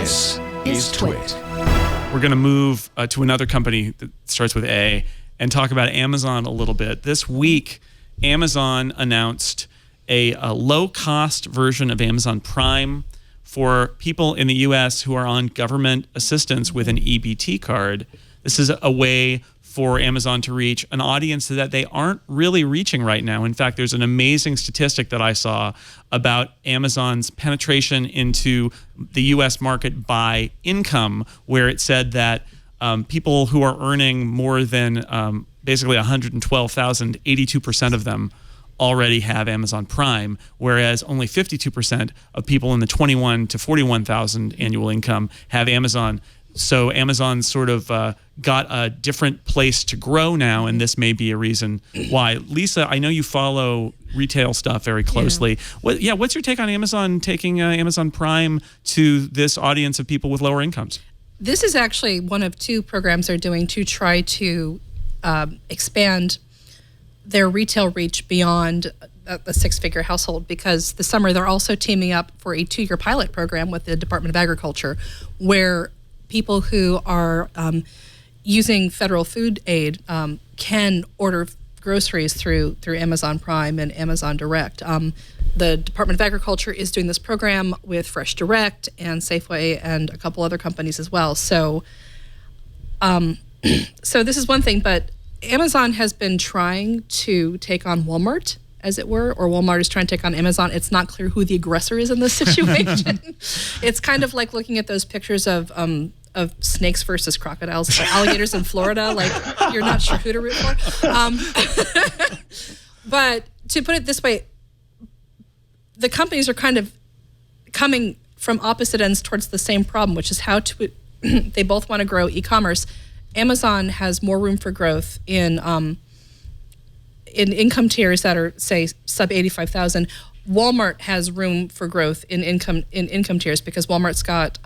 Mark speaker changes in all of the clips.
Speaker 1: This is TWiT.
Speaker 2: We're going to move to another company that starts with A and talk about Amazon a little bit. This week, Amazon announced a low-cost version of Amazon Prime for people in the U.S. who are on government assistance with an EBT card. This is a way for Amazon to reach an audience that they aren't really reaching right now. In fact, there's an amazing statistic that I saw about Amazon's penetration into the U.S. market by income, where it said that people who are earning more than basically $112,000, 82% of them already have Amazon Prime, whereas only 52% of people in the 21 to 41,000 annual income have Amazon. So Amazon sort of got a different place to grow now, and this may be a reason why. Lisa, I know you follow retail stuff very closely. Yeah. What's your take on Amazon taking Amazon Prime to this audience of people with lower incomes?
Speaker 1: This is actually one of two programs they're doing to try to expand their retail reach beyond a six-figure household, because this summer they're also teaming up for a 2-year pilot program with the Department of Agriculture, where people who are using federal food aid can order groceries through Amazon Prime and Amazon Direct. The Department of Agriculture is doing this program with Fresh Direct and Safeway and a couple other companies as well. So, so this is one thing, but Amazon has been trying to take on Walmart, as it were, or Walmart is trying to take on Amazon. It's not clear who the aggressor is in this situation. It's kind of like looking at those pictures of snakes versus crocodiles, alligators in Florida. Like, you're not sure who to root for. But to put it this way, the companies are kind of coming from opposite ends towards the same problem, which is how to. They both want to grow e-commerce. Amazon has more room for growth in income tiers that are, say, sub 85,000. Walmart has room for growth in income tiers, because Walmart's got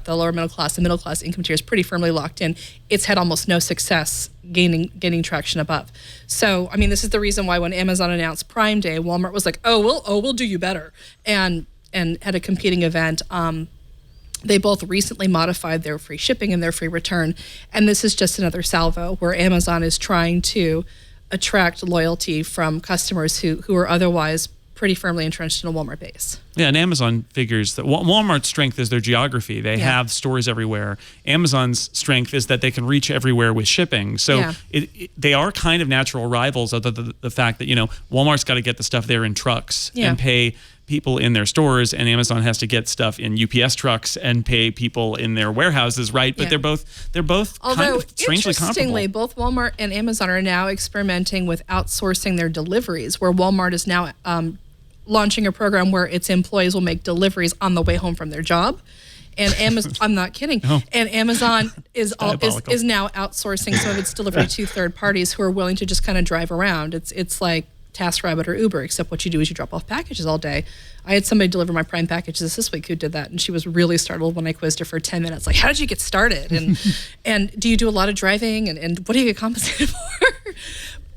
Speaker 1: the lower middle class and middle class income tiers pretty firmly locked in. It's had almost no success gaining traction above. So, I mean, this is the reason why when Amazon announced Prime Day, Walmart was like, we'll do you better, and had a competing event. They both recently modified their free shipping and their free return, and this is just another salvo where Amazon is trying to attract loyalty from customers who are otherwise pretty firmly entrenched in a Walmart base.
Speaker 2: Yeah, and Amazon figures that Walmart's strength is their geography. They have stores everywhere. Amazon's strength is that they can reach everywhere with shipping. So they are kind of natural rivals, other than the fact that, Walmart's got to get the stuff there in trucks and pay people in their stores, and Amazon has to get stuff in UPS trucks and pay people in their warehouses, right? But they're both kind of strangely
Speaker 1: interestingly,
Speaker 2: comparable.
Speaker 1: both Walmart and Amazon are now experimenting with outsourcing their deliveries, where Walmart is now launching a program where its employees will make deliveries on the way home from their job. And Amazon, I'm not kidding.
Speaker 2: No.
Speaker 1: And Amazon is now outsourcing some of its delivery to third parties who are willing to just kind of drive around. It's like TaskRabbit or Uber, except what you do is you drop off packages all day. I had somebody deliver my Prime packages this week who did that, and she was really startled when I quizzed her for 10 minutes. Like, how did you get started? And do you do a lot of driving? And what do you get compensated for?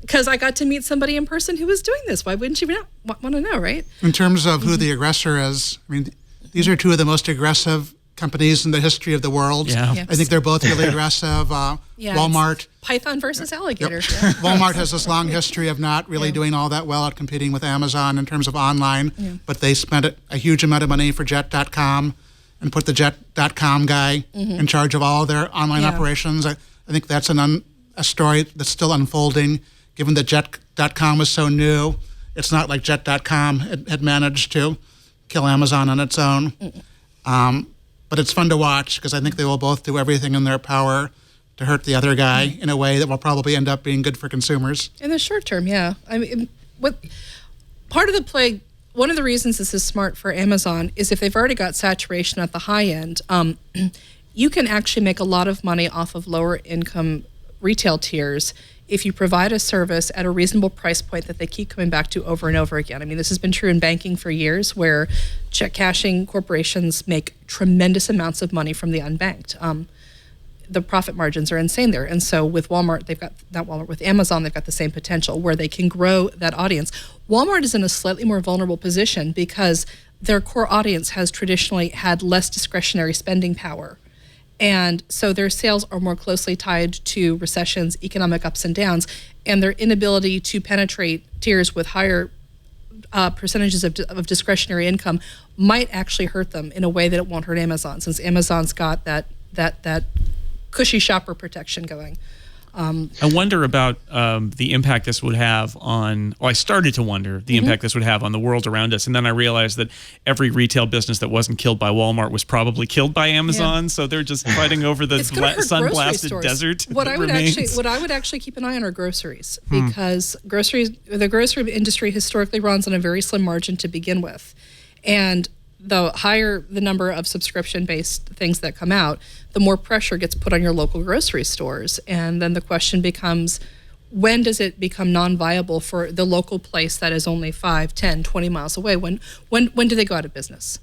Speaker 1: Because I got to meet somebody in person who was doing this. Why wouldn't you want to know, right?
Speaker 3: In terms of who the aggressor is, I mean, these are two of the most aggressive companies in the history of the world.
Speaker 2: Yeah.
Speaker 1: Yes.
Speaker 3: I think they're both really aggressive. Walmart.
Speaker 1: Python versus alligator.
Speaker 3: Yep. Walmart has this long history of not really doing all that well at competing with Amazon in terms of online, but they spent a huge amount of money for Jet.com and put the Jet.com guy in charge of all their online operations. I think that's a story that's still unfolding, given that Jet.com was so new. It's not like Jet.com had managed to kill Amazon on its own. But it's fun to watch, because I think they will both do everything in their power to hurt the other guy in a way that will probably end up being good for consumers.
Speaker 1: In the short term, yeah. I mean, part of the play, one of the reasons this is smart for Amazon is if they've already got saturation at the high end, you can actually make a lot of money off of lower income retail tiers if you provide a service at a reasonable price point that they keep coming back to over and over again. I mean, this has been true in banking for years, where check cashing corporations make tremendous amounts of money from the unbanked. The profit margins are insane there. And so with Walmart, with Amazon, they've got the same potential where they can grow that audience. Walmart is in a slightly more vulnerable position because their core audience has traditionally had less discretionary spending power. And so their sales are more closely tied to recessions, economic ups and downs, and their inability to penetrate tiers with higher percentages of discretionary income might actually hurt them in a way that it won't hurt Amazon, since Amazon's got that cushy shopper protection going.
Speaker 2: I wonder about the impact this would have on, I started to wonder the impact this would have on the world around us. And then I realized that every retail business that wasn't killed by Walmart was probably killed by Amazon. Yeah. So they're just fighting over the sun-blasted desert.
Speaker 1: What I would actually keep an eye on are groceries, because the grocery industry historically runs on a very slim margin to begin with. And the higher the number of subscription-based things that come out, the more pressure gets put on your local grocery stores. And then the question becomes, when does it become non-viable for the local place that is only 5, 10, 20 miles away? When do they go out of business?